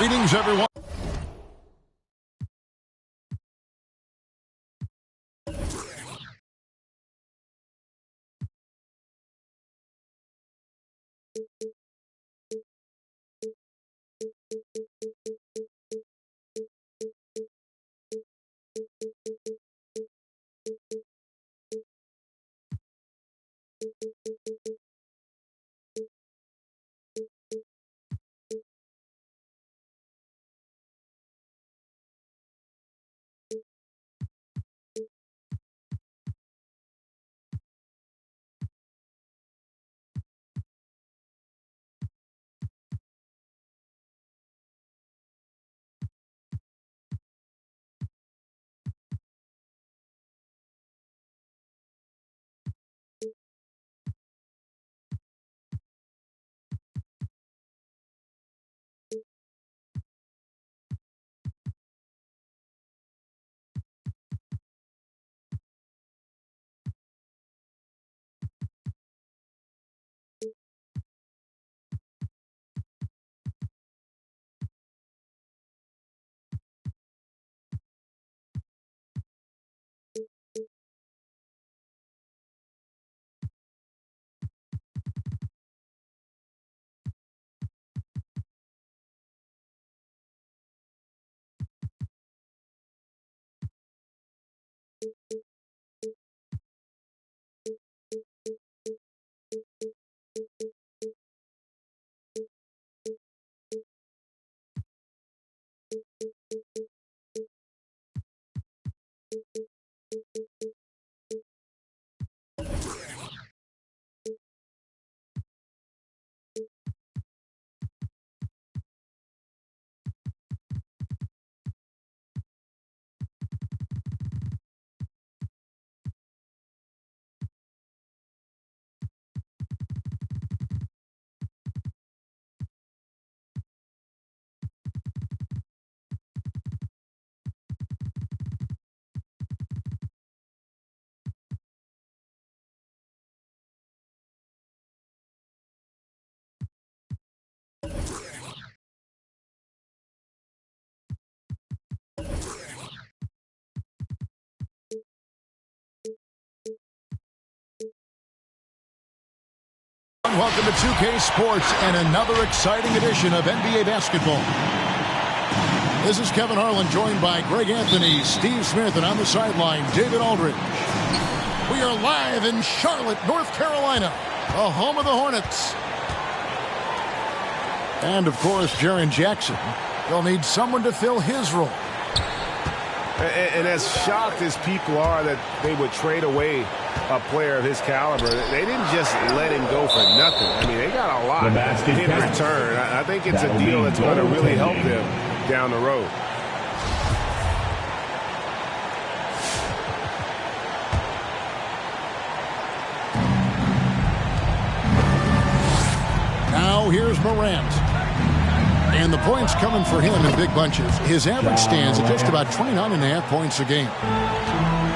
Greetings, everyone. Welcome to 2K Sports and another exciting edition of NBA basketball. This is Kevin Harlan, joined by Greg Anthony, Steve Smith, and on the sideline, David Aldridge. We are live in Charlotte, North Carolina, the home of the Hornets. And, of course, Jaren Jackson. They'll need someone to fill his role. And as shocked as people are that they would trade away a player of his caliber, they didn't just let him go for nothing. I mean, they got a lot in return. I think it's a deal that's going to really help them down the road. Now here's Morant. And the points coming for him in big bunches. His average stands at just about 29.5 points a game.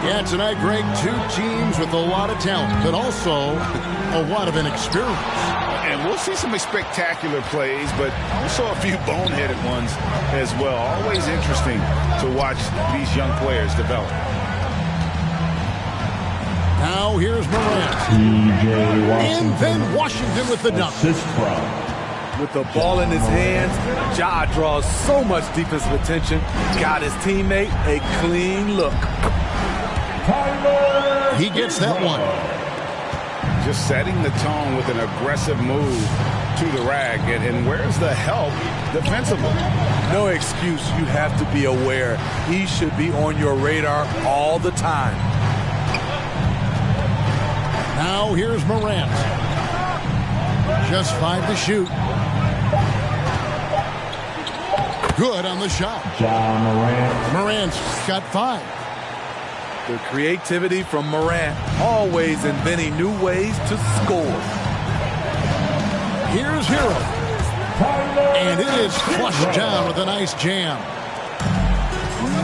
Yeah, tonight, Greg, two teams with a lot of talent, but also a lot of inexperience. And we'll see some spectacular plays, but also a few boneheaded ones as well. Always interesting to watch these young players develop. Now here's Morant. And then Washington with the dunk. With the ball in his hands, Ja draws so much defensive attention. Got his teammate a clean look. He gets that one. Just setting the tone with an aggressive move to the rack. And where's the help defensively? No excuse. You have to be aware. He should be on your radar all the time. Now here's Morant. Just 5 to shoot. Good on the shot. Morant's got 5. The creativity from Morant, always inventing new ways to score. Here's Hero. And it is flushed down with a nice jam.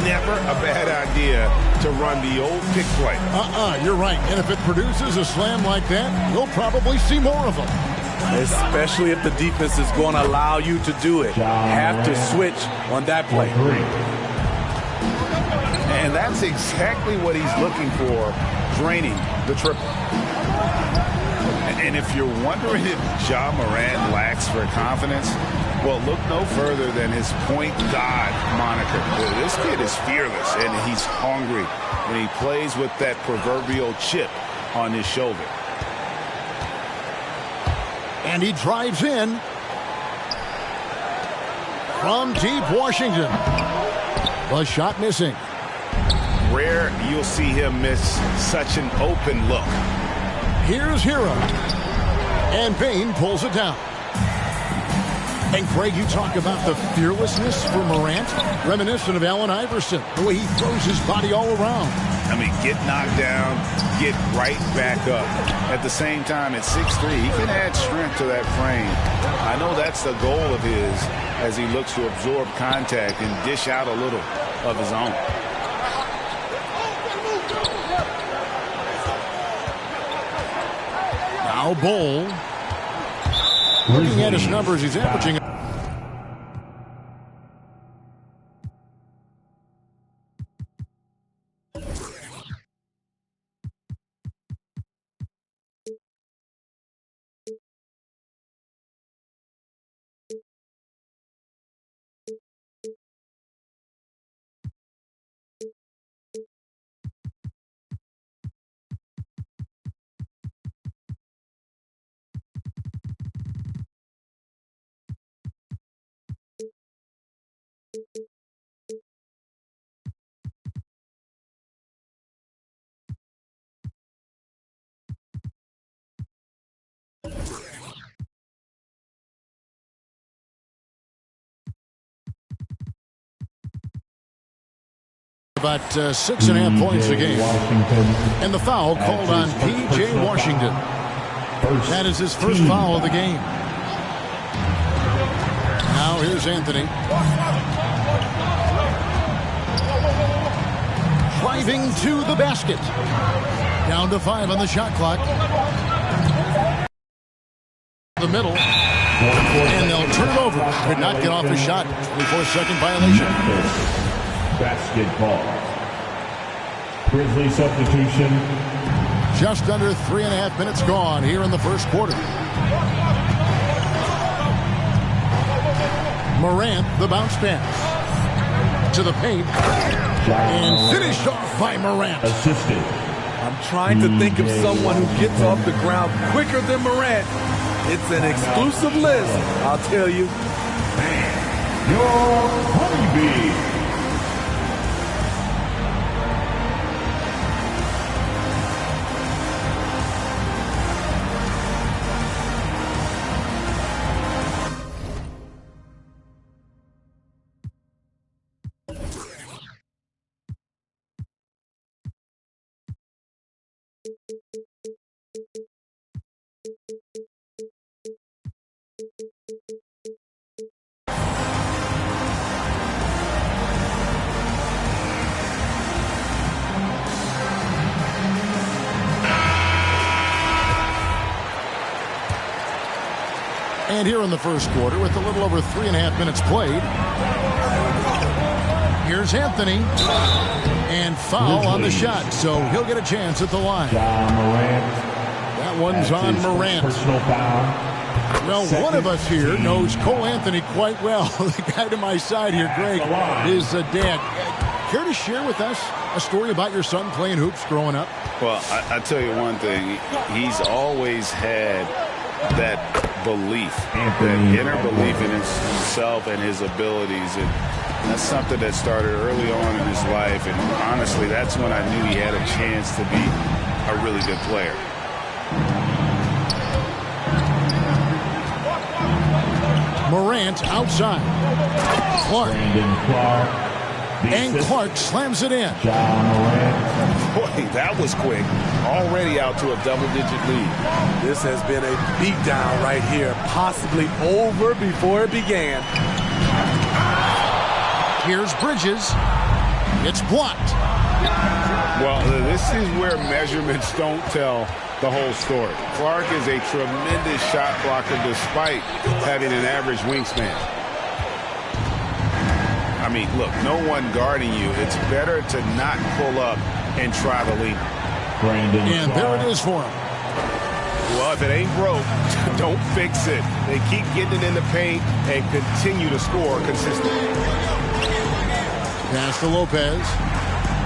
Never a bad idea to run the old pick play. You're right. And if it produces a slam like that, you'll probably see more of them. especially if the defense is going to allow you to do it. Have to switch on that play. And that's exactly what he's looking for, draining the triple. And if you're wondering if Ja Morant lacks for confidence, well, look no further than his point guard moniker. This kid is fearless, and he's hungry, and he plays with that proverbial chip on his shoulder. And he drives in from deep Washington. The shot missing. Rare you'll see him miss such an open look. Here's Hero. And Bane pulls it down. And Greg, you talk about the fearlessness for Morant, reminiscent of Allen Iverson, the way he throws his body all around. I mean, get knocked down, get right back up. At the same time, at 6'3", he can add strength to that frame. I know that's the goal of his as he looks to absorb contact and dish out a little of his own. Now Bol. Looking at his numbers, he's averaging about 6.5 points a game. And the foul called on P.J. Washington. That is his first foul of the game. Now here's Anthony. Driving to the basket. Down to 5 on the shot clock. The middle. And they'll turn it over. Could not get off the shot. 24-second violation. Basketball. Grizzly substitution. Just under 3.5 minutes gone here in the first quarter. Morant, the bounce pass. To the paint. And finished off by Morant. Assisted. I'm trying to think of someone who gets off the ground quicker than Morant. It's an exclusive list, I'll tell you. Your honeybee. And here in the first quarter, with a little over 3.5 minutes played, here's Anthony. And foul on the shot, so he'll get a chance at the line. That one's on Morant. Personal foul. Well, one of us here knows Cole Anthony quite well. The guy to my side here, Greg, is a dad. Care to share with us a story about your son playing hoops growing up? Well, I tell you one thing. He's always had that belief, that inner belief in himself and his abilities. And that's something that started early on in his life. And honestly, that's when I knew he had a chance to be a really good player. Morant outside. Clark. And Clark slams it in. Boy, that was quick. Already out to a double-digit lead. This has been a beatdown right here, possibly over before it began. Here's Bridges. It's blocked. Well, this is where measurements don't tell the whole story. Clark is a tremendous shot blocker despite having an average wingspan. I mean, look, no one guarding you. It's better to not pull up and try the lead. And there it is for him. Well, if it ain't broke, don't fix it. They keep getting it in the paint and continue to score consistently. Pass to Lopez.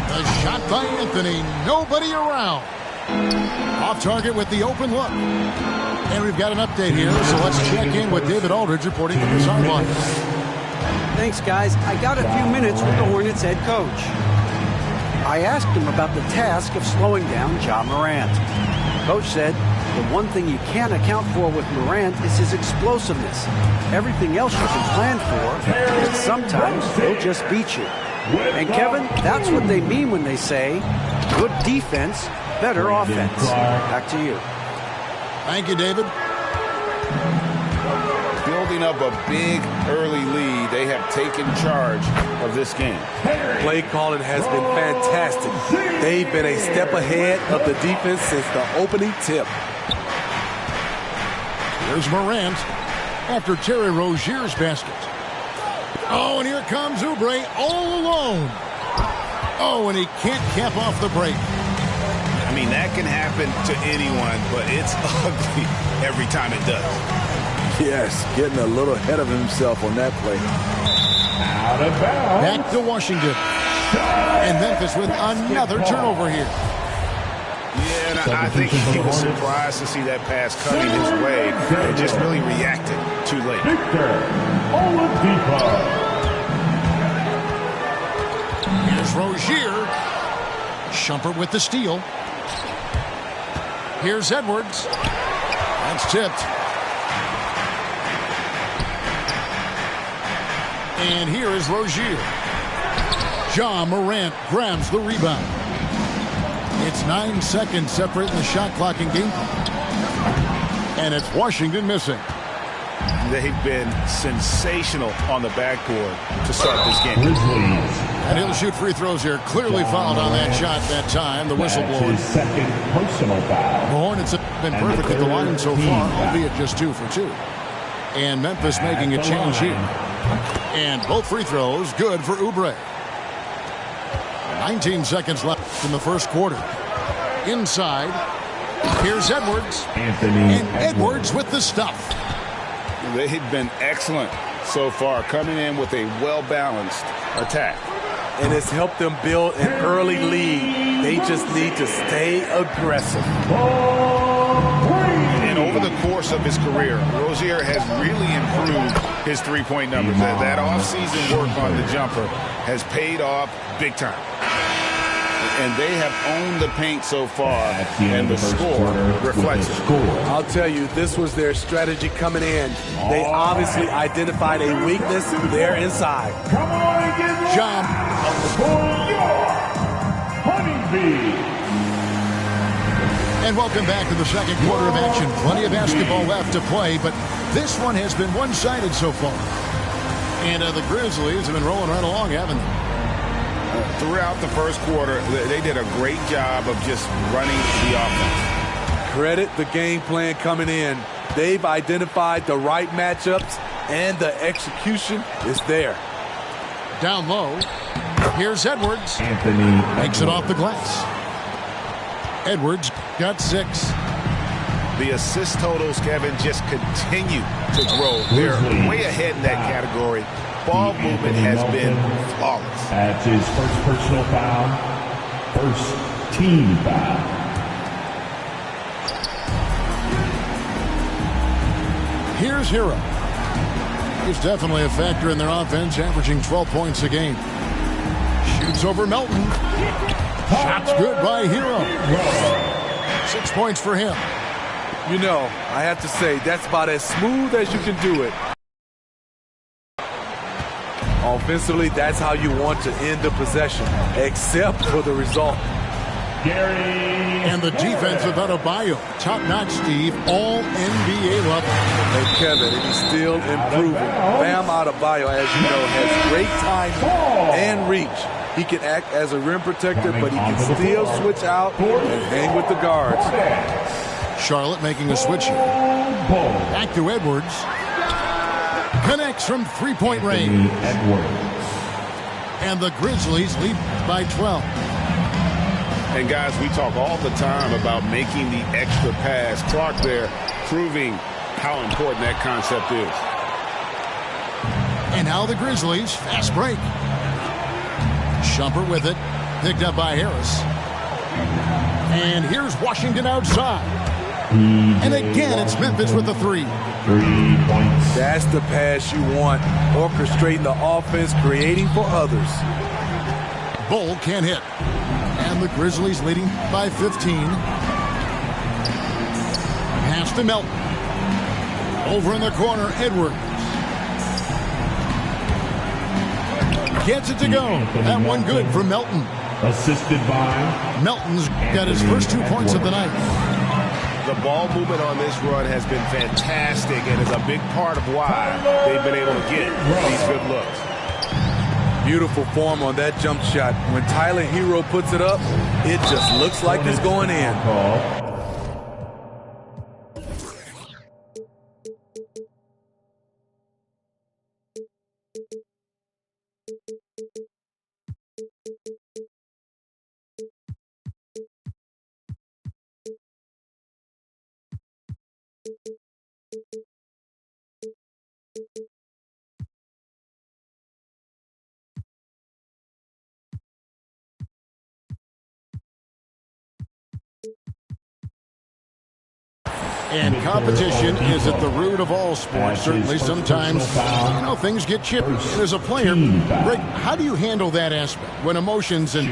A shot by Anthony. Nobody around. Off target with the open look. And we've got an update here, so let's check in with David Aldridge reporting from the sideline. Thanks, guys. I got a few minutes with the Hornets head coach. I asked him about the task of slowing down Ja Morant. Coach said the one thing you can't account for with Morant is his explosiveness. Everything else you can plan for, but sometimes he'll just beat you. And Kevin, that's what they mean when they say good defense, better offense. Back to you. Thank you, David. Building up a big early lead, they have taken charge of this game. Play calling has been fantastic. They've been a step ahead of the defense since the opening tip. Here's Morant after Terry Rozier's basket. Oh, and here comes Oubre all alone. Oh, and he can't cap off the break. I mean, that can happen to anyone, but it's ugly every time it does. Yes, getting a little ahead of himself on that play. Out of bounds. Back to Washington. And Memphis with another turnover here. Yeah, and I think he was surprised to see that pass coming his way and just really reacted too late. Victor Oladipo. Here's Rozier. Shumpert with the steal. Here's Edwards. That's tipped. And here is Rozier. Ja Morant grabs the rebound. It's 9 seconds separating the shot clock and game. And it's Washington missing. They've been sensational on the backboard to start this game. And he'll shoot free throws here. Clearly fouled on that shot that time. The whistle blown. Second personal foul. The Hornets have been perfect at the line so far, albeit just 2 for 2. And Memphis making a change here. And both free throws good for Oubre. 19 seconds left in the first quarter. Inside, here's Edwards. And Edwards with the stuff. They've been excellent so far, coming in with a well-balanced attack. And it's helped them build an early lead. They just need to stay aggressive. And over the course of his career, Rozier has really improved his three-point numbers. That off-season work on the jumper has paid off big time. And they have owned the paint so far, and the score reflects it. I'll tell you, this was their strategy coming in. They obviously identified a weakness there inside. Come on and give it Jump. for your Honeybee. And welcome back to the second quarter of action. Plenty of basketball left to play, but this one has been one-sided so far. And the Grizzlies have been rolling right along, haven't they? Throughout the first quarter, they did a great job of just running the offense. Credit the game plan coming in. They've identified the right matchups, and the execution is there. Down low. Here's Edwards. Anthony Makes it off the glass. Edwards got 6. The assist totals, Kevin, just continue to grow. They're way ahead in that category. Ball movement has been flawless. That's his first personal foul. First team foul. Here's Hero. He's definitely a factor in their offense, averaging 12 points a game. Shoots over Melton. Shots good by Hero. 6 points for him. You know, I have to say, that's about as smooth as you can do it. Offensively, that's how you want to end the possession, except for the result. And the defense of Adebayo, top-notch, Steve, all NBA level. Hey, Kevin, and he's still improving. Bam Adebayo, as you know, has great timing and reach. He can act as a rim protector, but he can still switch out and hang with the guards. Charlotte making a switch here. Back to Edwards. Connects from three-point range. And the Grizzlies lead by 12. And guys, we talk all the time about making the extra pass. Clark there proving how important that concept is. And now the Grizzlies, fast break. Shumpert with it, picked up by Harris. And here's Washington outside. And again, it's Memphis with the three. 3 points. That's the pass you want. Orchestrating the offense, creating for others. Bull can't hit. And the Grizzlies leading by 15. Pass to Melton. Over in the corner, Edwards. Gets it to go. That one good for Melton. Assisted by Melton's got his first 2 points of the night. The ball movement on this run has been fantastic and is a big part of why they've been able to get these good looks. Beautiful form on that jump shot. When Tyler Hero puts it up, it just looks like it's going in. And competition is at the root of all sports. Certainly, sometimes, things get chippy. And as a player, Greg, how do you handle that aspect when emotions and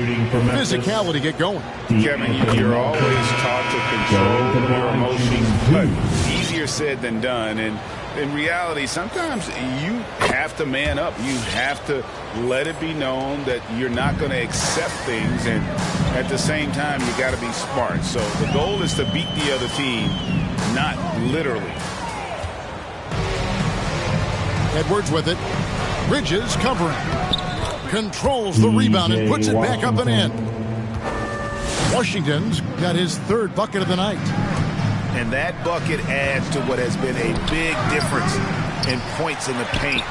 physicality get going? Kevin, you're always taught to control your emotions, but easier said than done. And in reality, sometimes you have to man up. You have to let it be known that you're not going to accept things. And at the same time, you got to be smart. So the goal is to beat the other team, not literally. Edwards with it. Bridges covering. Controls the rebound and puts it back up and in. Washington's got his third bucket of the night. And that bucket adds to what has been a big difference in points in the paint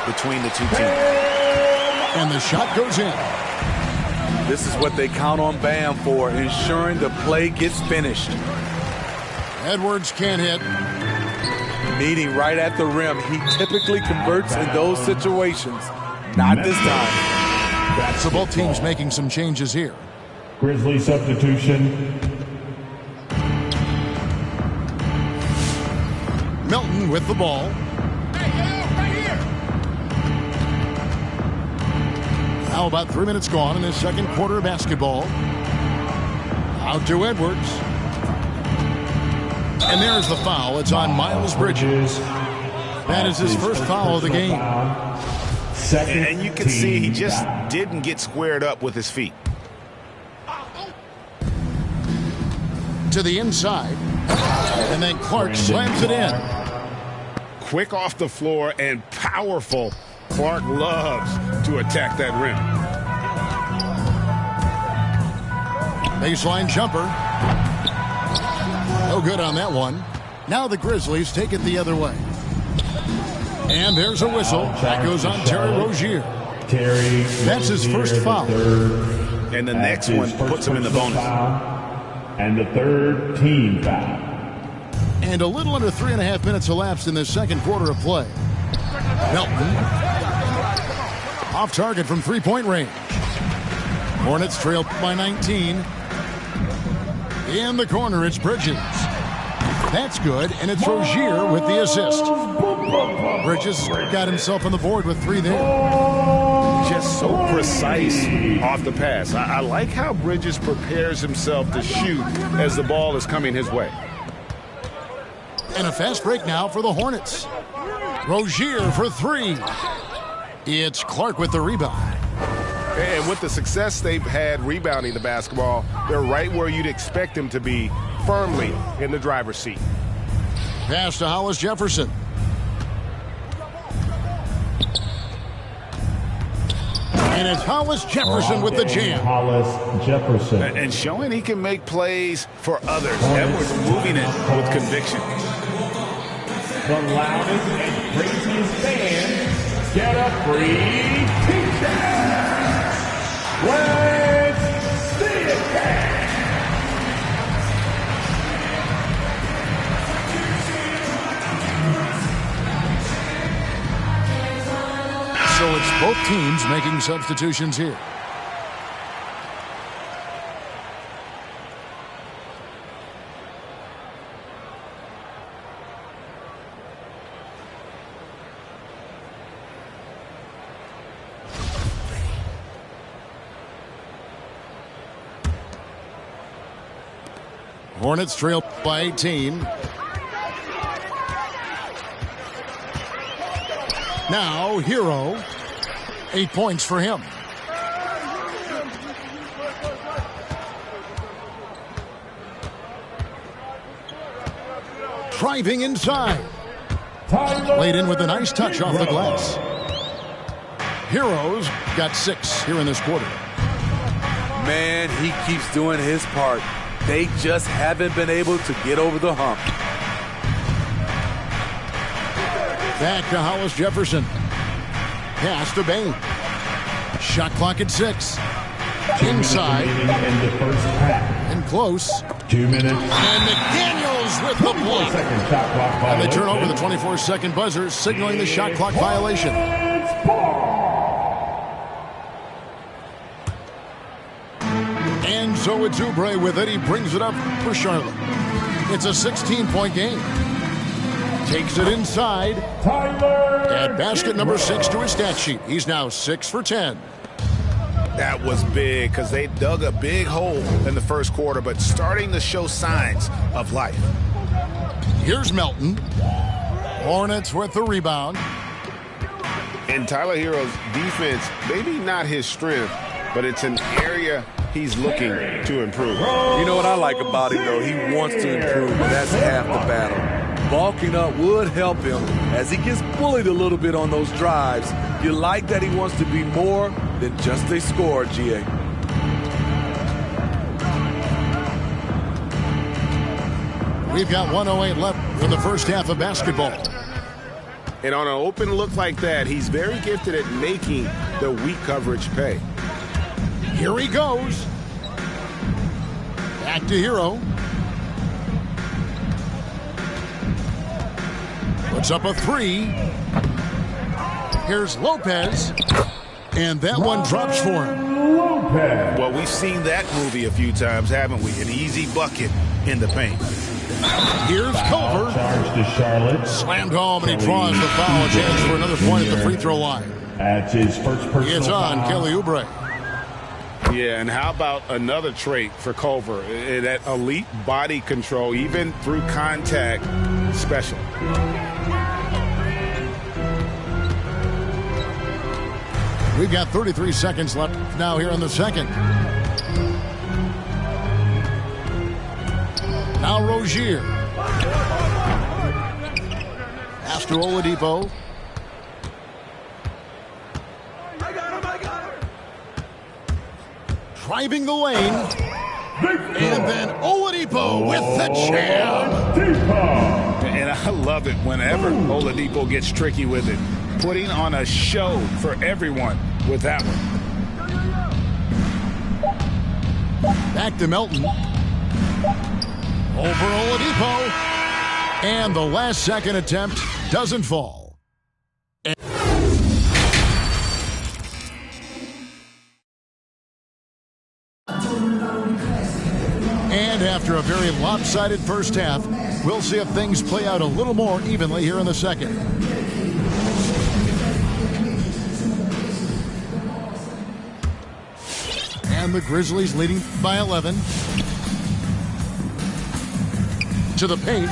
between the two teams. And the shot goes in. This is what they count on Bam for, ensuring the play gets finished. Edwards can't hit. Meeting right at the rim. He typically converts in those situations. Not this time. So both teams making some changes here. Grizzly substitution. Melton with the ball. Now about 3 minutes gone in the second quarter of basketball. Out to Edwards. And there's the foul. It's on Miles Bridges. That is his first foul of the game. And you can see he just didn't get squared up with his feet. To the inside. And then Clark slams it in. Quick off the floor and powerful. Clark loves to attack that rim. Baseline jumper. No good on that one. Now the Grizzlies take it the other way. And there's a whistle. That goes on Terry Rozier. That's his first foul. And the next one puts him in the bonus. And the third team foul. And a little under 3.5 minutes elapsed in the second quarter of play. Melton. Off target from three-point range. Hornets trail by 19. In the corner, it's Bridges. That's good, and it's Rozier with the assist. Bridges got himself on the board with 3 there. Just so precise off the pass. I like how Bridges prepares himself to shoot as the ball is coming his way. And a fast break now for the Hornets. Rozier for 3. It's Clark with the rebound. And with the success they've had rebounding the basketball, they're right where you'd expect them to be, firmly in the driver's seat. Pass to Hollis Jefferson. And it's Hollis Jefferson with the jam. Hollis Jefferson. And showing he can make plays for others. Edwards moving it with conviction. The loudest and craziest fans get a free t-shirt. Let's see it. So it's both teams making substitutions here. Hornets trail by 18. Now, Hero. 8 points for him. Driving inside. Laid in with a nice touch off the glass. Heroes got 6 here in this quarter. Man, he keeps doing his part. They just haven't been able to get over the hump. Back to Hollis Jefferson. Pass to Bain. Shot clock at 6. Inside. In the first half. And close. 2 minutes. And McDaniels with the block. Second shot clock violation. And they turn over the 24-second buzzer, signaling the shot clock violation. And so it's Oubre with it. He brings it up for Charlotte. It's a 16-point game. Takes it inside. Add basket number 6 to his stat sheet. He's now 6 for 10. That was big because they dug a big hole in the first quarter, but starting to show signs of life. Here's Melton. Hornets with the rebound. And Tyler Hero's defense, maybe not his strength, but it's an area he's looking to improve. You know what I like about him, though? He wants to improve, and that's half the battle. Bulking up would help him as he gets bullied a little bit on those drives. You like that he wants to be more than just a scorer, GA. We've got 1:08 left for the first half of basketball. And on an open look like that, he's very gifted at making the weak coverage pay. Here he goes. Back to Hero. Puts up a 3. Here's Lopez. And that one drops for him. Lopez. Well, we've seen that movie a few times, haven't we? An easy bucket in the paint. Here's Culver. Charge to Charlotte. Slammed home, and he draws the foul. A chance for another point at the free throw line. That's his first personal It's on foul. Kelly Oubre. Yeah, and how about another trait for Culver? That elite body control, even through contact, special. We've got 33 seconds left now here in the second. Now Rozier. Pass to Oladipo. Driving the lane. And then Oladipo with the jam. And I love it whenever Oladipo gets tricky with it. Putting on a show for everyone with that one. Back to Melton. Over Oladipo. And the last second attempt doesn't fall. And after a very lopsided first half, we'll see if things play out a little more evenly here in the second. And the Grizzlies leading by 11. To the paint.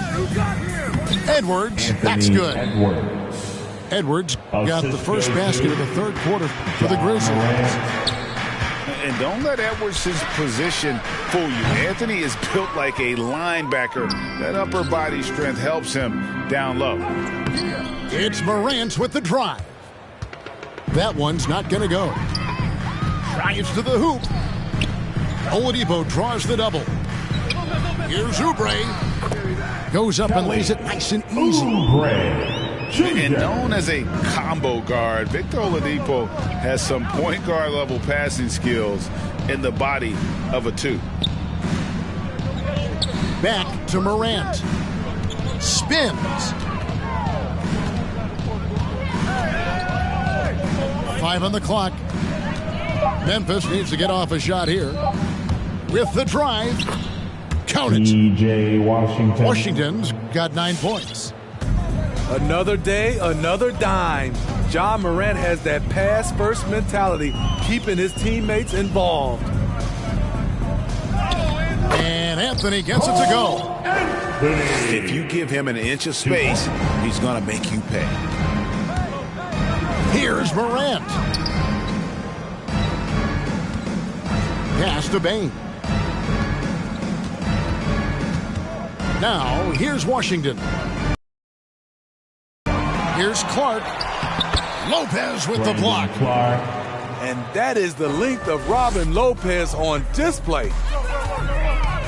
Edwards. That's good. Edwards got the first basket of the third quarter for the Grizzlies. And don't let Edwards' position fool you. Anthony is built like a linebacker. That upper body strength helps him down low. It's Morant with the drive. That one's not going to go. Drives to the hoop. Oladipo draws the double. Here's Oubre. Goes up and lays it nice and easy. And known as a combo guard, Victor Oladipo has some point guard level passing skills in the body of a 2. Back to Morant. Spins. 5 on the clock. Memphis needs to get off a shot here. With the drive. Count it. P.J. Washington. Washington's got 9 points. Another day, another dime. Ja Morant has that pass-first mentality, keeping his teammates involved. And Anthony gets it to go. If you give him an inch of space, he's going to make you pay. Here's Morant. Pass to Bane. Now, here's Washington. Here's Clark. Lopez with the block. And that is the length of Robin Lopez on display.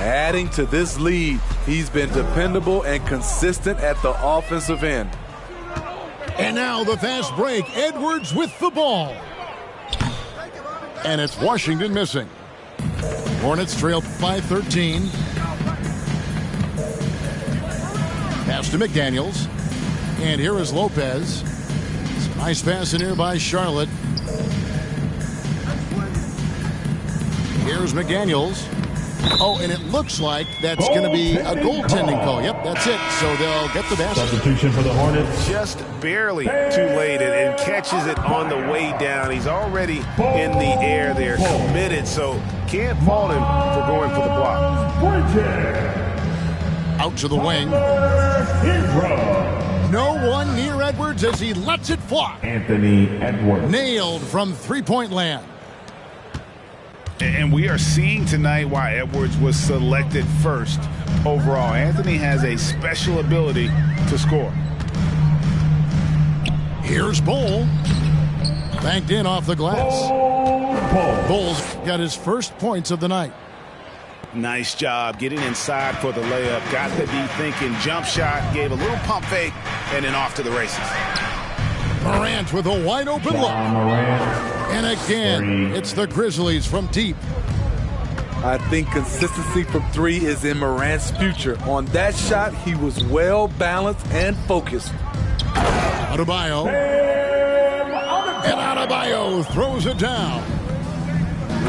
Adding to this lead, he's been dependable and consistent at the offensive end. And now the fast break. Edwards with the ball. And it's Washington missing. Hornets trail 5-13. Pass to McDaniels. And here is Lopez. Nice pass in here by Charlotte. Here's McDaniels. Oh, and it looks like that's going to be a goaltending call. Yep, that's it. So they'll get the basket. Substitution for the Hornets. Just barely too late and catches it on the way down. He's already in the air there, committed, so can't fault him for going for the block. Out to the wing. No one near Edwards as he lets it fly. Anthony Edwards. Nailed from three-point land. And we are seeing tonight why Edwards was selected first overall. Anthony has a special ability to score. Here's Bull. Banked in off the glass. Bull's got his first points of the night. Nice job getting inside for the layup. Got to be thinking jump shot, gave a little pump fake, and then off to the races. Morant with a wide open look. And again, it's the Grizzlies from deep. I think consistency from three is in Morant's future. On that shot, he was well balanced and focused. Adebayo. And Adebayo throws it down.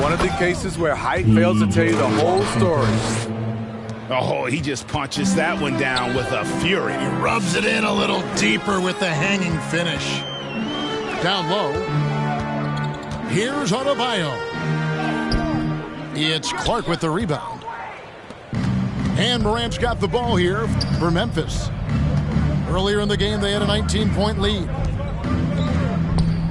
One of the cases where height fails to tell you the whole story. Oh, he just punches that one down with a fury. He rubs it in a little deeper with the hanging finish. Down low. Here's Adebayo. It's Clark with the rebound. And Morant's got the ball here for Memphis. Earlier in the game, they had a 19-point lead.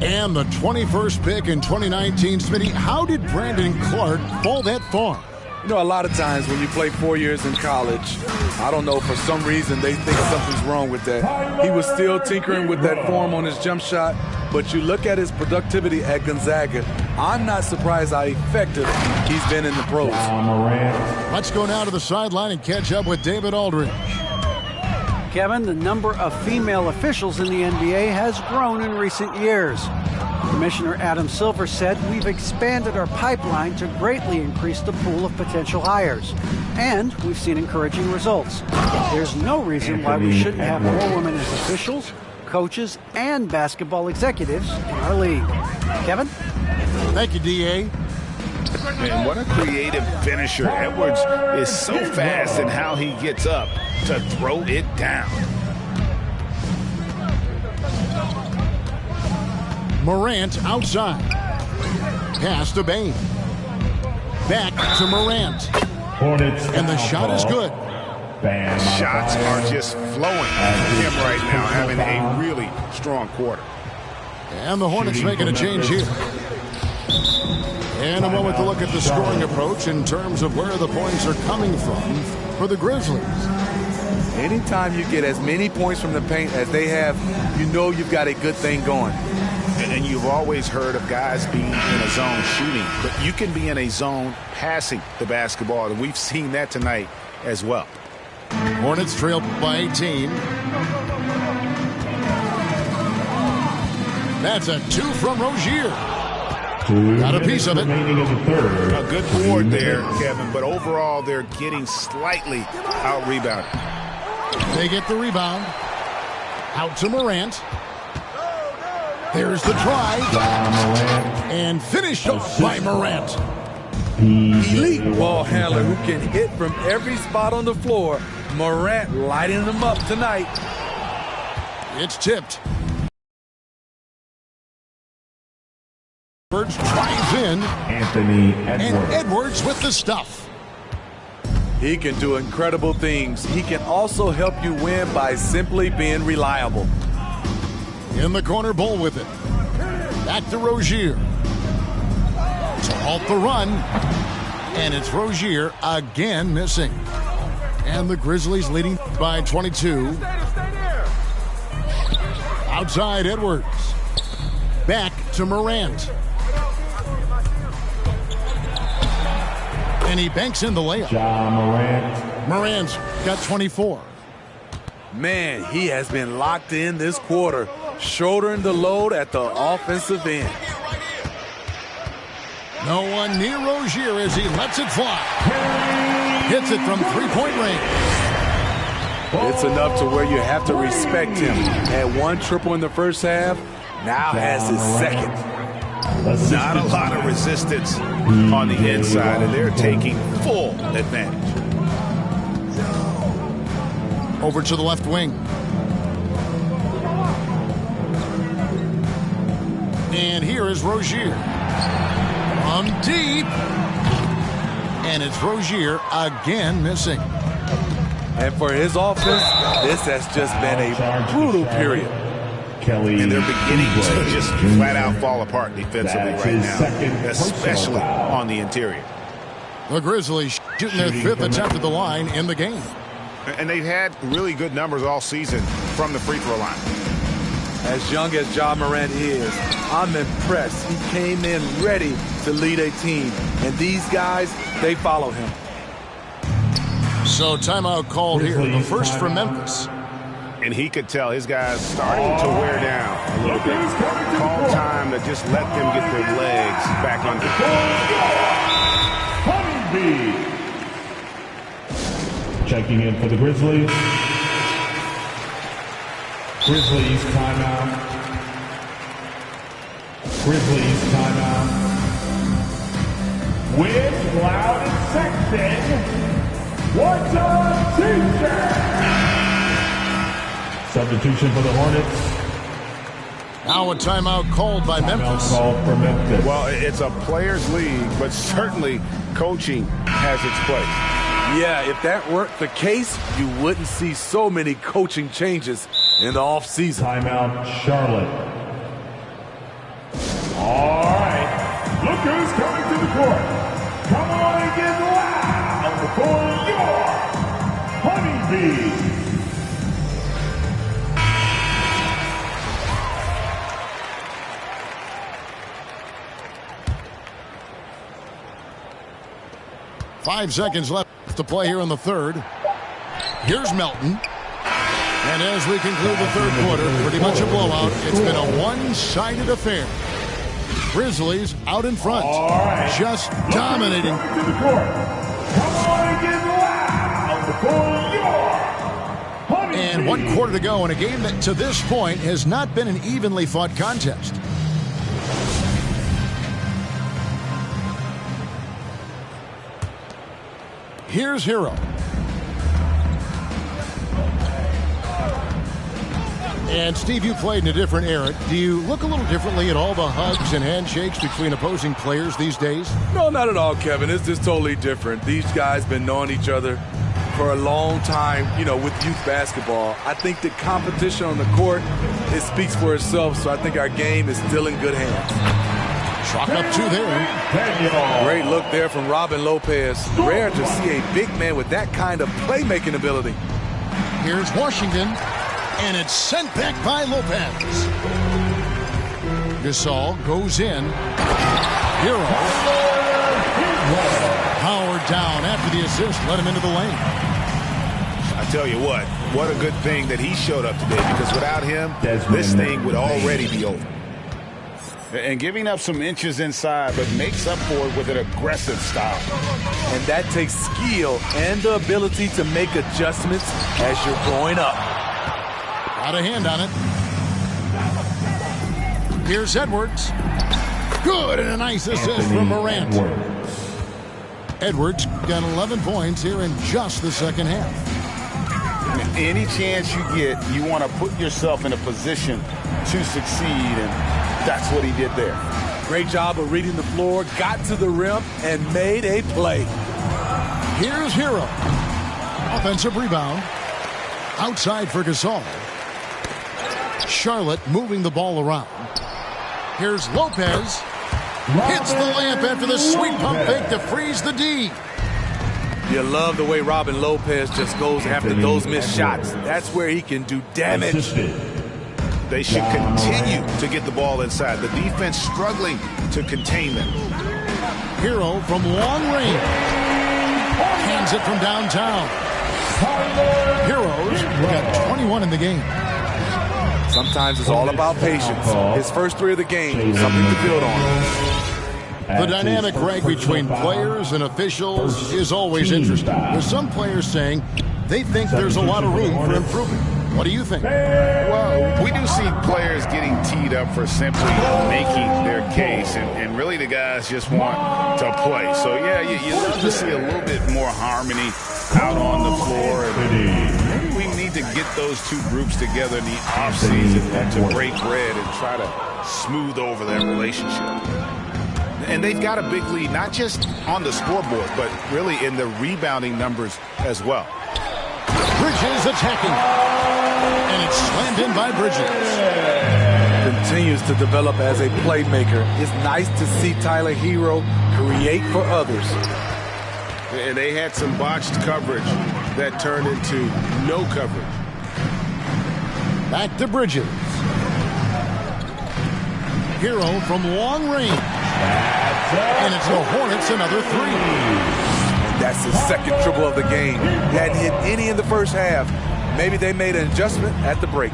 And the 21st pick in 2019. Smitty, how did Brandon Clark fall that far? You know, a lot of times when you play 4 years in college, I don't know, for some reason they think something's wrong with that. He was still tinkering with that form on his jump shot, but you look at his productivity at Gonzaga, I'm not surprised how effective he's been in the pros. Let's go now to the sideline and catch up with David Aldridge. Kevin, the number of female officials in the NBA has grown in recent years. Commissioner Adam Silver said, "We've expanded our pipeline to greatly increase the pool of potential hires, and we've seen encouraging results. There's no reason why we shouldn't have more women as officials, coaches, and basketball executives in our league." Kevin? Thank you, D.A. Man, what a creative finisher. Edwards is so fast in how he gets up to throw it down. Morant outside. Pass to Bane. Back to Morant. And the shot is good. Shots are just flowing from him right now, having a really strong quarter. And the Hornets making a change here. And a moment to look at the scoring approach in terms of where the points are coming from for the Grizzlies. Anytime you get as many points from the paint as they have, you know you've got a good thing going. And you've always heard of guys being in a zone shooting, but you can be in a zone passing the basketball, and we've seen that tonight as well. Hornets trail by 18. That's a 2 from Rozier. Got a piece of it. A good board there, Kevin, but overall they're getting slightly out-rebounded. They get the rebound. Out to Morant. There's the try. And finished off by Morant. Elite ball handler who can hit from every spot on the floor. Morant lighting them up tonight. It's tipped. Edwards tries in. Anthony Edwards. And Edwards with the stuff. He can do incredible things. He can also help you win by simply being reliable. In the corner, Bull with it. Back to Rozier. To halt the run. And it's Rozier again missing. And the Grizzlies leading by 22. Outside Edwards. Back to Morant. And he banks in the layup. Ja Morant. Morant's got 24. Man, he has been locked in this quarter, shouldering the load at the offensive end. No one near Rozier as he lets it fly. Hits it from three-point range. It's enough to where you have to respect him. Had one triple in the first half, now has his second. Not a lot of resistance on the inside, and they're taking full advantage. Over to the left wing. And here is Rozier. From deep. And it's Rozier again missing. And for his offense, this has just been a brutal period. Kelly. And they're beginning to just flat out fall apart defensively right now, especially on the interior. The Grizzlies shooting their fifth attempt at the line in the game. And they've had really good numbers all season from the free throw line. As young as Ja Morant is, I'm impressed. He came in ready to lead a team. And these guys, they follow him. So timeout called here. The first for Memphis. And he could tell his guys starting to wear down a little bit. Call time to just let them get their legs back under. Checking in for the Grizzlies. Grizzlies timeout. Grizzlies timeout. With Loud and Sexton. What's up, Tuesday? Substitution for the Hornets. Now a timeout called by Memphis. Called for Memphis. Well, it's a players' league, but certainly coaching has its place. Yeah, if that weren't the case, you wouldn't see so many coaching changes in the offseason. Timeout, Charlotte. All right. Look who's coming to the court. Come on and get loud for your Honeybees. Five seconds left to play here in the third. Here's Melton. And as we conclude the third quarter, pretty much a blowout. It's been a one-sided affair. Grizzlies out in front. Just dominating. To the court. Come on and get loud for your Honeybees. And 1 quarter to go in a game that to this point has not been an evenly fought contest. Here's Hero. And Steve, you played in a different era. Do you look a little differently at all the hugs and handshakes between opposing players these days? No, not at all, Kevin. It's just totally different. These guys been knowing each other for a long time, you know, with youth basketball. I think the competition on the court, it speaks for itself, so I think our game is still in good hands. Chalk up 2 there. Great look there from Robin Lopez. Rare to see a big man with that kind of playmaking ability. Here's Washington, and it's sent back by Lopez. Gasol goes in. Hero. Howard down after the assist. Let him into the lane. I tell you what a good thing that he showed up today, because without him, this thing would already be over. And giving up some inches inside, but makes up for it with an aggressive style. And that takes skill and the ability to make adjustments as you're growing up. Got a hand on it. Here's Edwards. Good, and a nice assist from Morant. Edwards got 11 points here in just the second half. Any chance you get, you want to put yourself in a position to succeed, and that's what he did there. Great job of reading the floor, got to the rim, and made a play. Here's Hero. Offensive rebound. Outside for Gasol. Charlotte moving the ball around. Here's Lopez. Hits the layup after the sweet pump fake to freeze the D. You love the way Robin Lopez just goes after those missed shots. That's where he can do damage. They should continue to get the ball inside. The defense struggling to contain them. Hero from long range. Hands it from downtown. Heroes got 21 in the game. Sometimes it's all about patience. His first 3 of the game, something to build on. The dynamic, Greg, between players and officials is always interesting. There's some players saying they think there's a lot of room for improvement. What do you think? Well, we do see players getting teed up for simply making their case, and really the guys just want to play. So, yeah, you love to see a little bit more harmony out on the floor. And maybe we need to get those two groups together in the offseason to break bread and try to smooth over that relationship. And they've got a big lead, not just on the scoreboard, but really in the rebounding numbers as well. Bridges attacking. And it's slammed in by Bridges. Continues to develop as a playmaker. It's nice to see Tyler Hero create for others. And they had some botched coverage that turned into no coverage. Back to Bridges. Hero from long range. And it's the Hornets another 3. And that's his second triple of the game. He hadn't hit any in the first half. Maybe they made an adjustment at the break.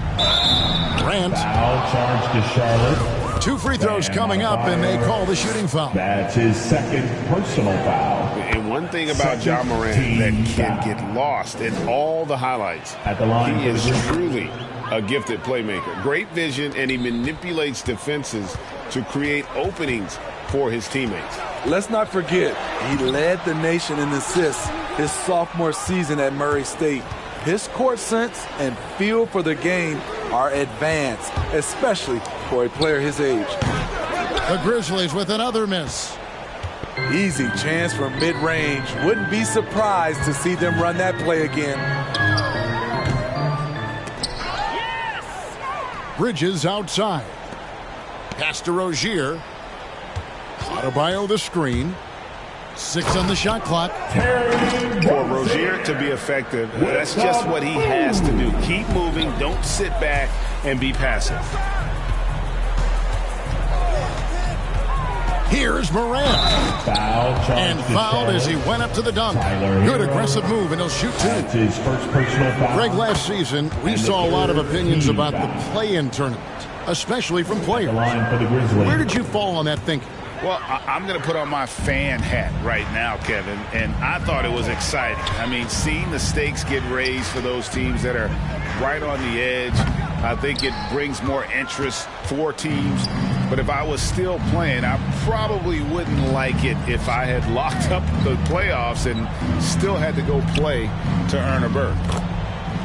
Grant. Foul charge to Charlotte. 2 free throws coming up, and they call the shooting foul. That's his second personal foul. And one thing about Ja Morant that can get lost in all the highlights, At the line he is truly a gifted playmaker. Great vision, and he manipulates defenses to create openings for his teammates. Let's not forget, he led the nation in assists his sophomore season at Murray State. His court sense and feel for the game are advanced, especially for a player his age. The Grizzlies with another miss. Easy chance from mid-range. Wouldn't be surprised to see them run that play again. Bridges outside. Pass to Rozier. Adebayo the screen. 6 on the shot clock. For Rozier to be effective, that's just what he has to do. Keep moving, don't sit back and be passive. Here's Morant. Foul charge And to fouled Charlotte. as he went up to the dunk. Tyler Good Hero. aggressive move, and he'll shoot 2. That's his first personal foul. Greg, last season, we saw a lot of opinions about the play-in tournament, especially from The players. line for the Grizzlies. Where did you fall on that thinking? Well, I'm going to put on my fan hat right now, Kevin, and I thought it was exciting. I mean, seeing the stakes get raised for those teams that are right on the edge, I think it brings more interest for teams. But if I was still playing, I probably wouldn't like it if I had locked up the playoffs and still had to go play to earn a berth.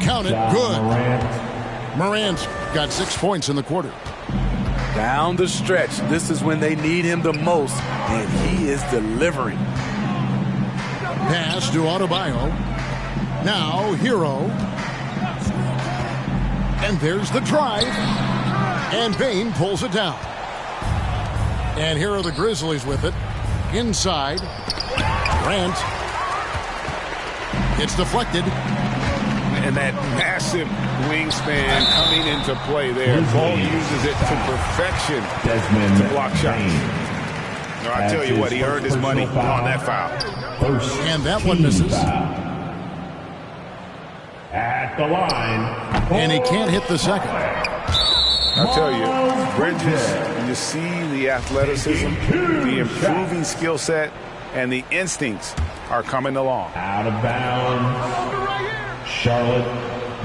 Count it. Ja Good. Morant. Morant's got 6 points in the quarter. Down the stretch, this is when they need him the most, and he is delivering. Pass to Adebayo. Now Hero. And there's the drive. And Bane pulls it down. And here are the Grizzlies with it. Inside. Grant. It's deflected. And that massive wingspan coming into play there. Ball uses it to perfection to block shots. No, I tell you what, he earned his money on that foul. And that one misses. At the line. And he can't hit the second. I'll tell you, Bridges, you see the athleticism, the improving skill set, and the instincts are coming along. Out of bounds. Charlotte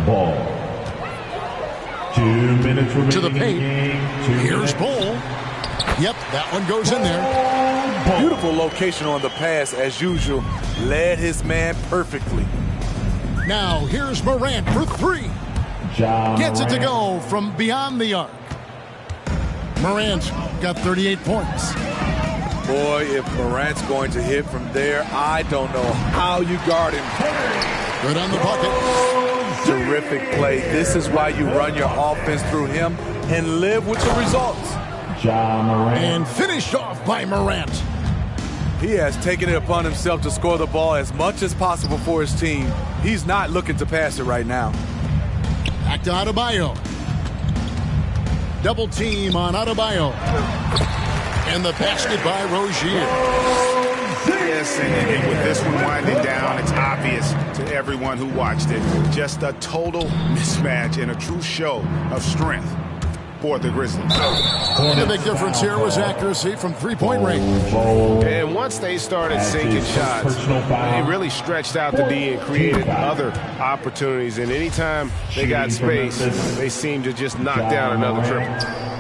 ball. 2 minutes remaining. To the paint. Here's Bull. Yep, that one goes in there. Beautiful location on the pass, as usual. Led his man perfectly. Now, here's Morant for three. Gets it to go from beyond the arc. Morant's got 38 points. Boy, if Morant's going to hit from there, I don't know how you guard him. Good on the bucket. Terrific play. This is why you run your offense through him and live with the results. And finished off by Morant. He has taken it upon himself to score the ball as much as possible for his team. He's not looking to pass it right now. Back to Adebayo. Double team on Adebayo. And the basket by Rozier. Yes, and with this one winding down, it's obvious to everyone who watched it. Just a total mismatch and a true show of strength for the Grizzlies. The big difference here was accuracy from three-point range. And once they started sinking shots, they really stretched out the D and created other opportunities. And anytime they got space, they seemed to just knock down another triple.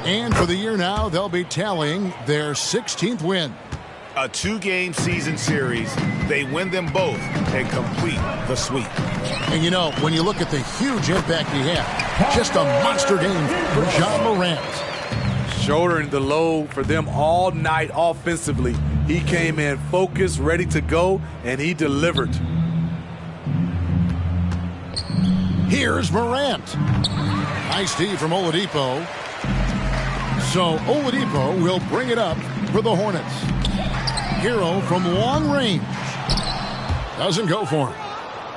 And for the year now, they'll be tallying their 16th win. A 2-game season series, they win them both and complete the sweep. And you know, when you look at the huge impact he had, just a monster game for Ja Morant. Shouldering the load for them all night offensively. He came in focused, ready to go, and he delivered. Here's Morant. Nice D from Oladipo. So Oladipo will bring it up for the Hornets. Hero from long range. Doesn't go for him.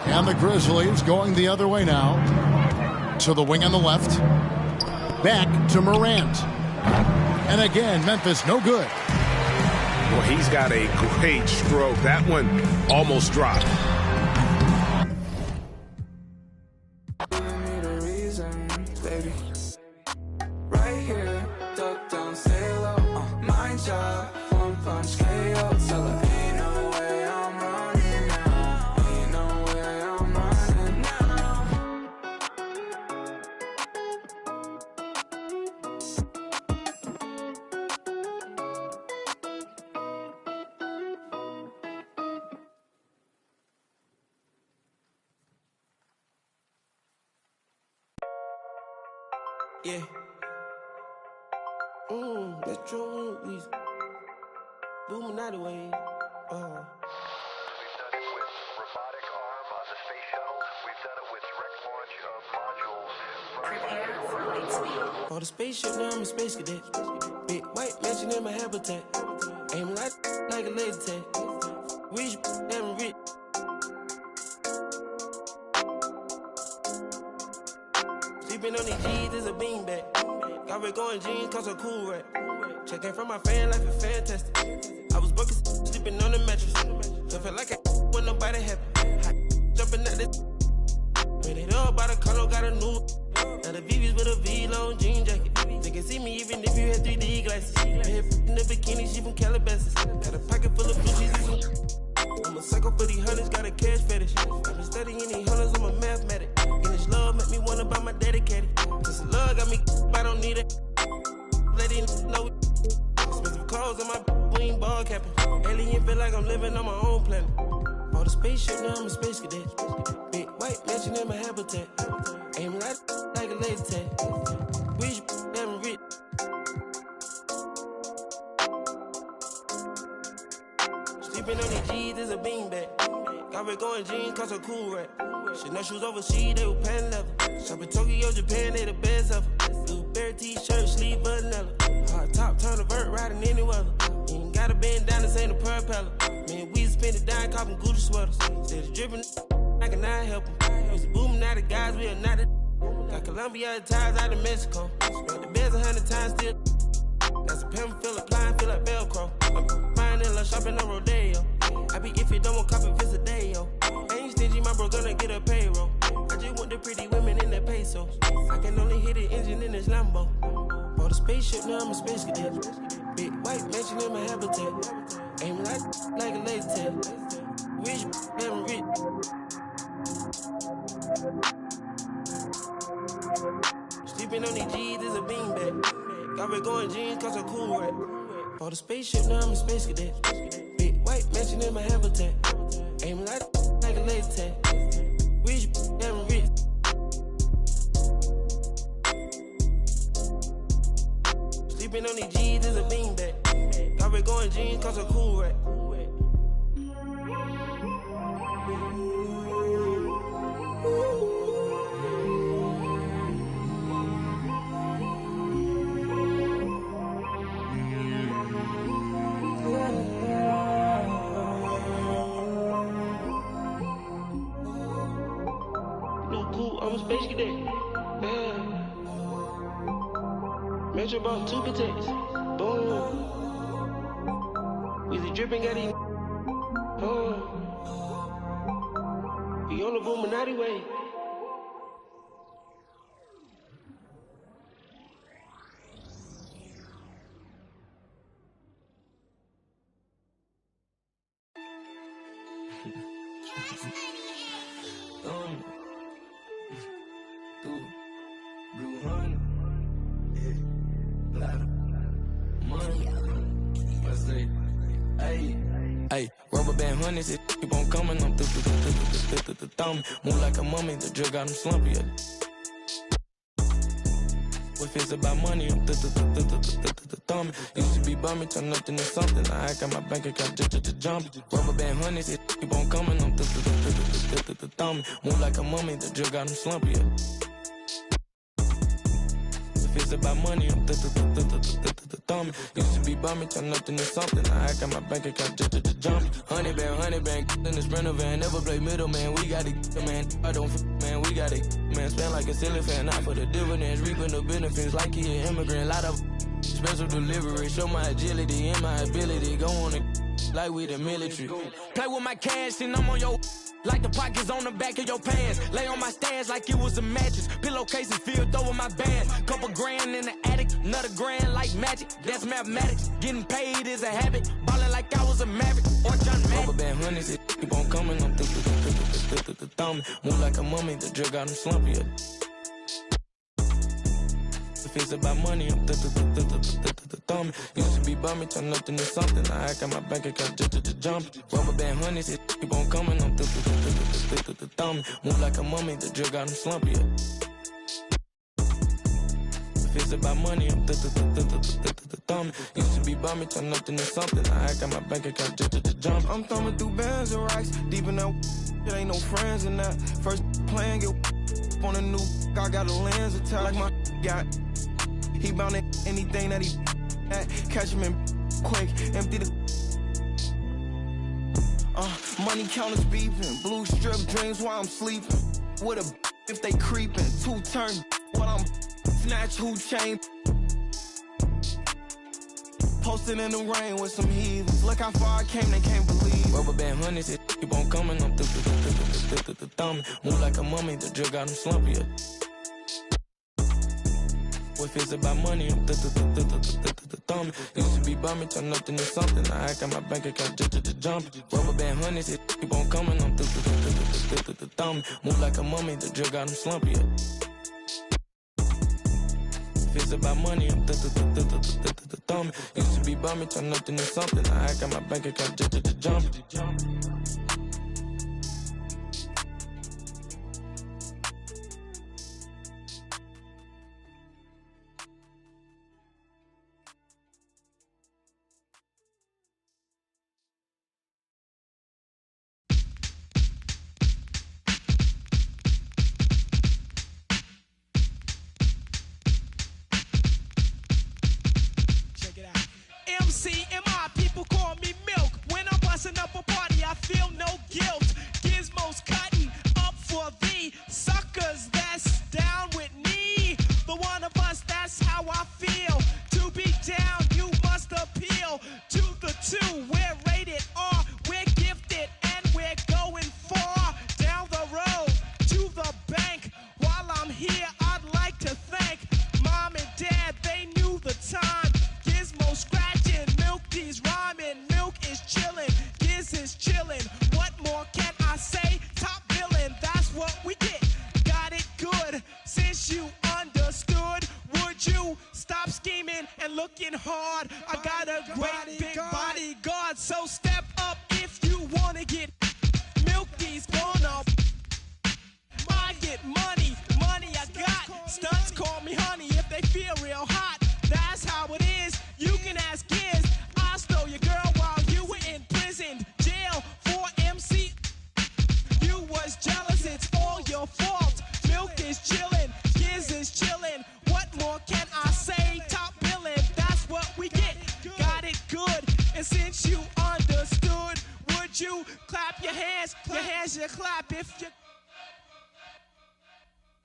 And the Grizzlies going the other way now. To the wing on the left. Back to Morant. And again, Memphis no good. Well, he's got a great stroke. That one almost dropped. Yeah. That's true. We booming out the way. We've done it with robotic arm on the space shuttle. We've done it with direct launch of modules. Prepare for light speed. For the spaceship, now I'm a space cadet. Big white mansion in my habitat. Aim like a laser tag. Rich, damn rich. Sleeping on these G's is a beanbag. Got red going jeans, cause I'm cool right. Checking from my fan life is fantastic. I was broken, sleeping on the mattress. So felt like I when nobody happy. Jumping at this. Made it up by the color, got a new. Now the VV's with a V-long jean jacket. They can see me even if you had 3D glasses. My head in the bikini, she from Calabasas. Got a pocket full of blue cheese. I'm a psycho for these hunters, got a cash fetish. I've been studying these hunters, I'm a mathematic. And this love make me wanna buy my daddy caddy. This love got me, I don't need it. Let it know. Expensive clothes on my wing ball capping. Alien feel like I'm living on my own planet. Bought a spaceship, now I'm a space cadet. Big white mansion in my habitat. Aim like a laser tag. Rich, damn rich. Sleeping on these G's is a beanbag. Got red going jeans, cause I'm cool right. Chanel shoes overseas, they were pan leather. Shopping Tokyo, Japan, they the best ever. Blueberry t-shirt, sleeve vanilla. Hard top, turn a vert, riding any weather. copping Gucci sweaters. Said it's dripping, I cannot help him. Used to booming out the guys, we are not the. Got Colombia ties out of Mexico. Spent the beds 100 times still. Got some pimp, feel applying, feel like Velcro. Buying in love, shopping on Rodeo. I be if you don't want copy, visit day, yo. Ain't stingy, my bro gonna get a payroll. I just want the pretty women in the pesos. I can only hit the engine in this Lambo. Bought a spaceship, now I'm a space cadet. Big white mansion in my habitat. Aim like a laser tag. Rich, damn rich. Sleeping on these G's is a beanbag. Got red going jeans, cause I'm cool, right? Bought a spaceship, now I'm a space cadet. Big white mansion in my habitat. Aim like a laser tag. Rich, damn rich. Sleeping on these G's is a beanbag. Got red going jeans, cause I'm cool, right? I'm a space cadet. Yeah. Metro bought 2 protects. Boom. Weezy dripping, got it. We on the Boominati way. Hey, rubber band hundreds, it keep on coming. I'm thumb. Move like a mummy, the drug got him slumpy. If it's about money, I'm thumb. Used to be bumming, turn nothing to something. Now I got my bank account just jump. Rubber band hundreds, it keep on coming. I'm thumb. Move like a mummy, the drug got him slumpy. If it's about money, I'm thumb. Used to be bumming, turn nothing to something. Now I got my bank account just jump. 100 band, in the Sprinter van. Never play middleman, we got it, man. I don't man, we got it, man. Spend like a silly fan, not for the dividends. Reaping the benefits like he an immigrant. Lot of special delivery. Show my agility and my ability. Go on like we the military. Play with my cash and I'm on your like the pockets on the back of your pants. Lay on my stands like it was a mattress. Pillowcases filled over my band. Couple grand in the attic, another grand like magic. That's mathematics. Getting paid is a habit. Ballin' like I was a maverick or John Madden. Rubber band hundreds, it keep on coming. I'm thumb. Move like a mummy, the drug got him slumpy. If it's about money, I'm thumb. Used to be bumming, turn nothing to something. Now I got my bank account just jump. Rubber band hundreds, it keep on coming. I'm thumb. Move like a mummy, the drug got him slumpy. If it's about money, I'm thumb. Used to be bumming, turn nothing to something. Now I got my bank account just jump. I'm thumbing through bands and racks. Deep in that, it ain't no friends in that. First playing, get on a new. I got a lens attached. Like my got. He bound at anything that he at. Catch him in quick, empty the. Money counters beeping. Blue strip dreams while I'm sleeping. With a if they creeping. 2 turn while I'm snatch who chain. Posted in the rain with some heathens. Look how far I came, they can't believe. Rubber band hundreds, it keep on coming. I'm thumb. Move like a mummy, the drug got him slumpy. If it's about money, I'm thumb. Used to be bumming, turn nothing to something. Now I got my bank account just jump. Rubber band hundreds, it keep on coming. I'm thumb. Move like a mummy, the drug got him slumpy. If it's about money, I'm thumb. Used to be bumming, turn nothing to something. Now I got my bank account just jump. MC and my people call me Milk. When I'm busting up a party, I feel no scheming and looking hard. I got a great big bodyguard, so step up if you wanna get Milky's gonna. I get money I got. Stunts call me honey if they feel real hot. That's how it is. You can ask kids. I stole your girl while you were in prison, jail for MC. You was jealous, it's all your fault. Milk is chillin', Giz is chillin'. What more can I say? Top billin', that's what we get. Got it good, and since you understood, would you clap your hands? Your hands you clap if you.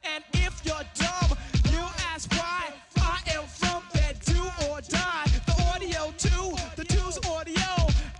And if you're dumb, you ask why. I am from that do or die. The audio too, the two's audio.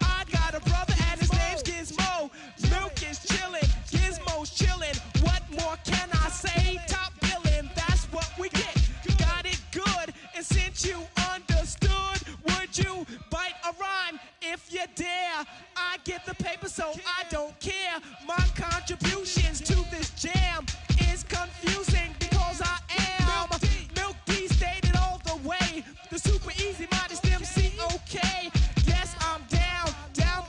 I got a brother and his name's Gizmo. Milk is chillin', Gizmo's chillin'. What more can I say? Top billin', that's what we get. Got it good, and since you understood, would you bite a rhyme if you dare? I get the paper, so I don't care. My contributions to this jam is confusing because I am Milk D stated all the way. The super easy modest MC, okay. Yes, I'm down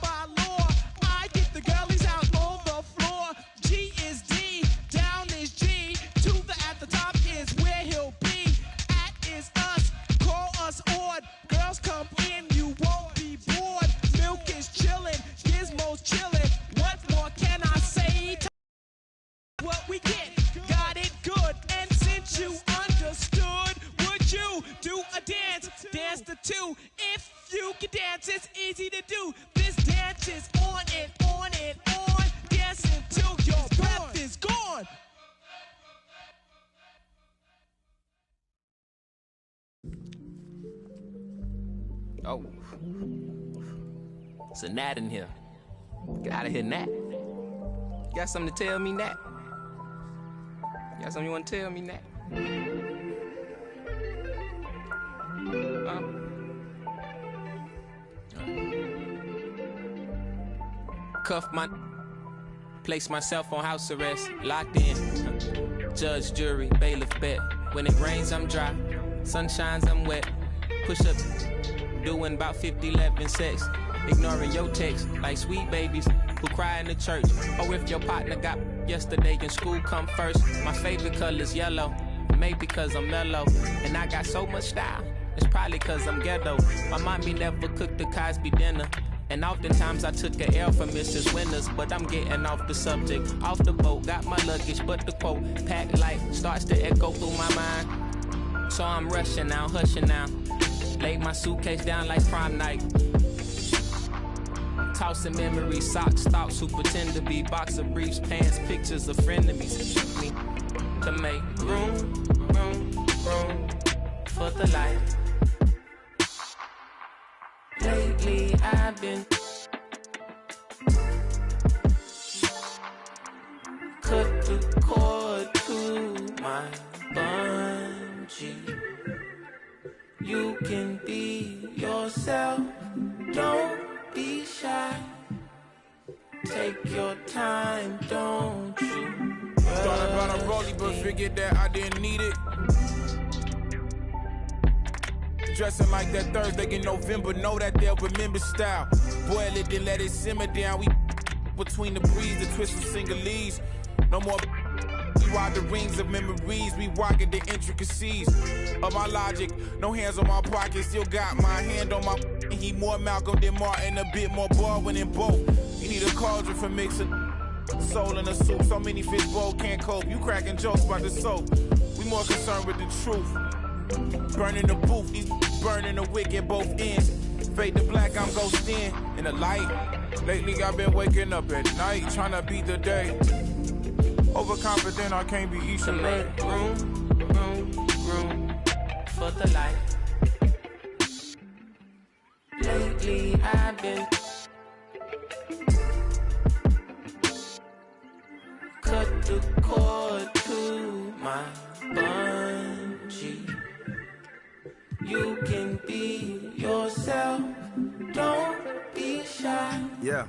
by law. I get the girlies out on the floor. G is D, down is G. To the at the top is where he'll be. At is us, call us odd. Girls come in, you won't be bored. Milk is chillin', Gizmo's chillin'. What more can I say? What we get, got it good, and since you understood, would you do a dance? Dance the two. If you can dance, it's easy to do. This dance is on and on and on. Dance until your breath is gone. Oh, it's a gnat in here. Get out of here, gnat. You got something to tell me, gnat? You got something you want to tell me, gnat? Cuff my, place myself on house arrest, locked in. Judge, jury, bailiff, bet. When it rains, I'm dry. Sun shines, I'm wet. Push up, doing about 50-11 sex. Ignoring your text like sweet babies who cry in the church. Or if your partner got yesterday in school, come first. My favorite color's yellow. Maybe because I'm mellow. And I got so much style. It's probably because I'm ghetto. My mommy never cooked the Cosby dinner. And oftentimes I took a L from Mrs. Winters. But I'm getting off the subject. Off the boat, got my luggage. But the quote, packed light, starts to echo through my mind. So I'm rushing now, hushing now. Laid my suitcase down like prom night. Tossing memories, socks, thoughts who pretend to be boxer briefs, pants, pictures of frenemies. Me to make room for the light. Lately I've been cut the cord to my bungee. You can be yourself, don't be shy. Take your time, don't you? Thought about a rollie, but figured that I didn't need it. Dressing like that Thursday in November, know that they'll remember style. Boil it, then let it simmer down. We between the breeze, the twist of singlese. No more. We ride the rings of memories, we rocket the intricacies of my logic. No hands on my pocket, still got my hand on my. He more Malcolm than Martin, a bit more Baldwin than both. You need a cauldron for mixing soul in a soup. So many fish bowl can't cope. You cracking jokes about the soap. We more concerned with the truth. Burning the booth, these burning the wick at both ends. Fade to black, I'm ghosting in the light. Lately I've been waking up at night, trying to beat the day. Overconfident, I can't be each to make room for the light. Lately I've been cut the cord to my bungee. You can be yourself, don't be shy. Yeah.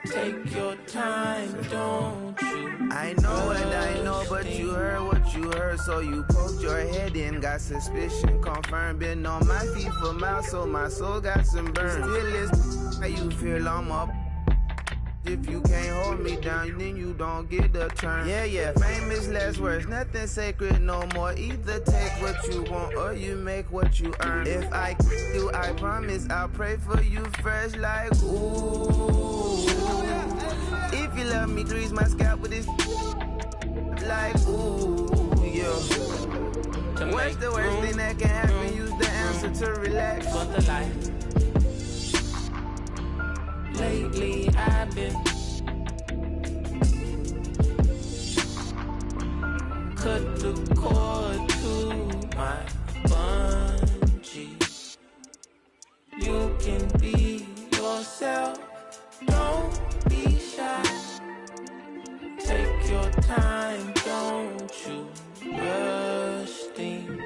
Take your time, don't you? I know and I know, but you heard what what you heard, so you poked your head in. Got suspicion confirmed, been on my feet for miles, so my soul got some burn. Still is how you feel I'm up. If you can't hold me down, then you don't get the turn. Yeah, famous last words, nothing sacred no more. Either take what you want or you make what you earn. If I do, I promise I'll pray for you fresh like ooh. If you love me, grease my scalp with this like ooh, yeah. What's the worst thing that can happen? Use the answer to relax. For the life. Lately I've been cut the cord to my bungee. You can be yourself, don't be shy. Take your time, don't you rush things.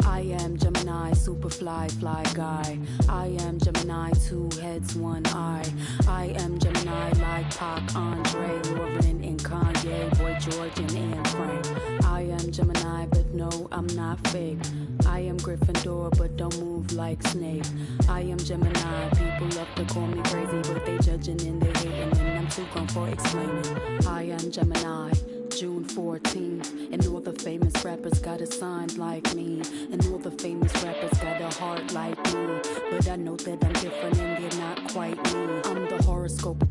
I am Gemini, super fly guy. I am Gemini, 2 heads, 1 eye. I am Gemini like Pac, Andre, Lauren, and Kanye, Boy George, and Anne Frank. I am Gemini, but no, I'm not fake. I am Gryffindor, but don't move like Snape. I am Gemini, people love to call me crazy, but they judging and they hating, and I'm too grown for explaining. I am Gemini, June 14th, and all the famous rappers got a sign like me, and all the famous rappers got a heart like me, but I know that I'm different and they're not quite me. I'm the horoscope,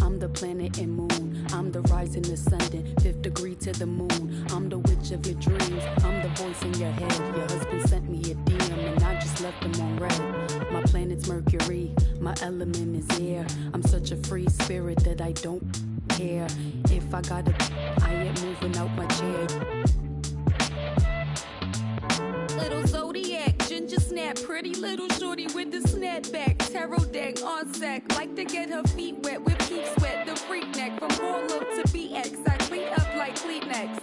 I'm the planet and moon, I'm the rising, ascendant, 5th degree to the moon. I'm the witch of your dreams, I'm the voice in your head. Your husband sent me a DM and I just left him on red. My planet's Mercury, my element is air. I'm such a free spirit that I don't care. If I gotta, I ain't moving out my chair. Little zodiac, ginger snap, pretty little shorty with the snapback, tarot deck on sack, like to get her feet wet with peep sweat, the freak neck from Harlem to BX, I clean up like Kleenex.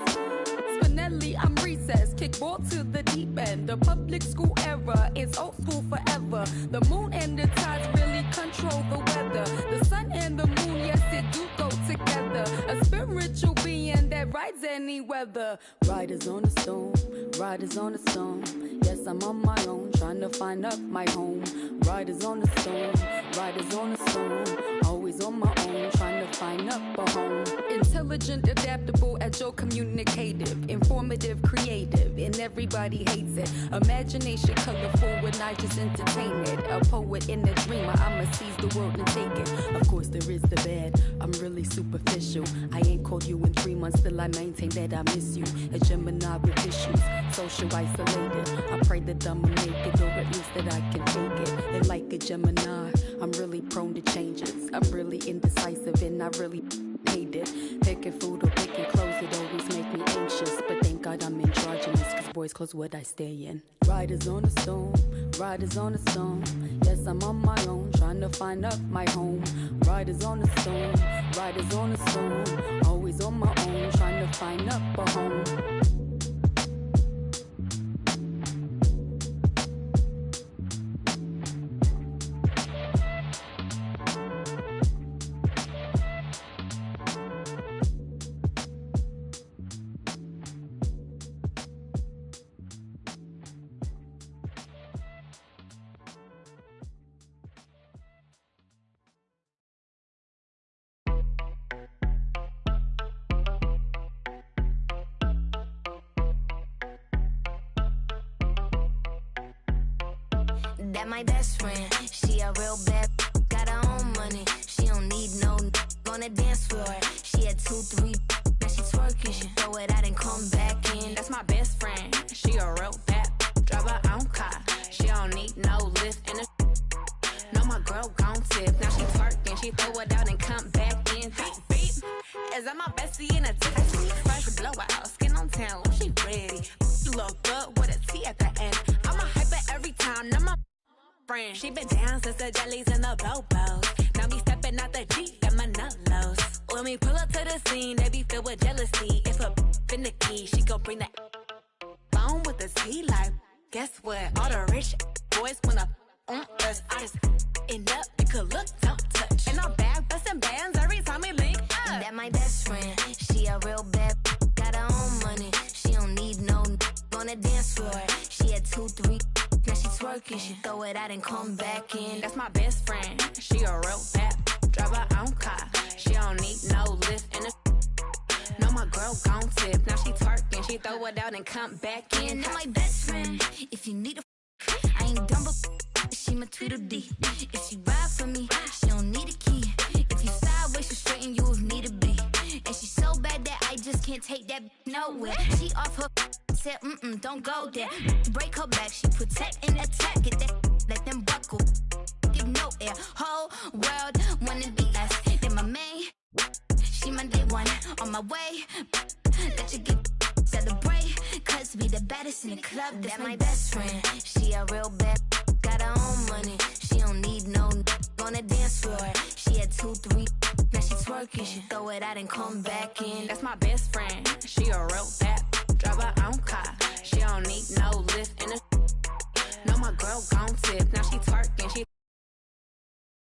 Spinelli, I'm recess, kick ball to the deep end. The public school era is old school forever. The moon and the tides really control the weather. The sun and the moon, yes, it do go together. A spiritual being that rides any weather. Riders on the storm, riders on the storm. Yes, I'm on my own, trying to find up my home. Riders on the storm, riders on the storm. Always on my own, trying to find up a home. Intelligent, adaptable, agile, communicative, informative, creative, and everybody hates it. Imagination colorful when I just entertain it. A poet and a dreamer, I'ma seize the world and take it. Of course there is the bad, I'm really superficial. I ain't called you in 3 months, still I maintain that I miss you. A Gemini with issues, social isolated. I pray that I'ma make it, or at least that I can take it. And like a Gemini, I'm really prone to changes. I'm really indecisive and I really hate it. Picking food or picking clothes, it always make me anxious. But thank God I'm androgynous, cause boys clothes what I stay in. Riders on the storm, riders on the storm. Yes, I'm on my own, trying to find up my home. Riders on the storm, riders on the storm. Always on my own, trying to find up a home. That my best friend, she a real bad, got her own money. She don't need no on the dance floor. She had 2, 3, now she twerking. She throw it out and come back in. That's my best friend, she a real bad, drive her own car. She don't need no lift in the Know my girl gon' tip. Now she twerking, she throw it out and come back in. Beep, beep. Is that my bestie in a taxi? Fresh blowout, skin on town, she ready. Look good with a T at the end. I'm a hyper every time, now my friend. She been down since the jellies and the bobos. Now me stepping out the Jeep, got my nullos. When we pull up to the scene, they be filled with jealousy. If a finicky, she gon' bring the phone with the T like. Guess what? All the rich boys wanna on us. I just end up, you could look, don't touch. And I'm back busting bands every time we link up. That my best friend, she a real bad, got her own money. She don't need no on the dance floor. She had 2, 3, now she twerking. She throw it out and come back in. That's my best friend, she a real bad, drive her own car. She don't need no lift in the. No, my girl gon' tip. Now she twerking, she throw it out and come back in. That my best friend, if you need a, I ain't dumb but she my Tweedledee. If she ride for me, she don't need a key. If you sideways, she straighten you if need to be. And she so bad that I just can't take that nowhere. She off her, said don't go there. Break her back, she protect and attack. Get that, let them buckle. Give no air, whole world wanna be us. Then my main, she my day one on my way. Let you get celebrate, cause we the baddest in the club. That's my best friend. She a real bad, got her own money. She don't need no on the dance floor. She had 2, 3, now she twerking. She throw it out and come back in. That's my best friend. She a real bad, drive her own car.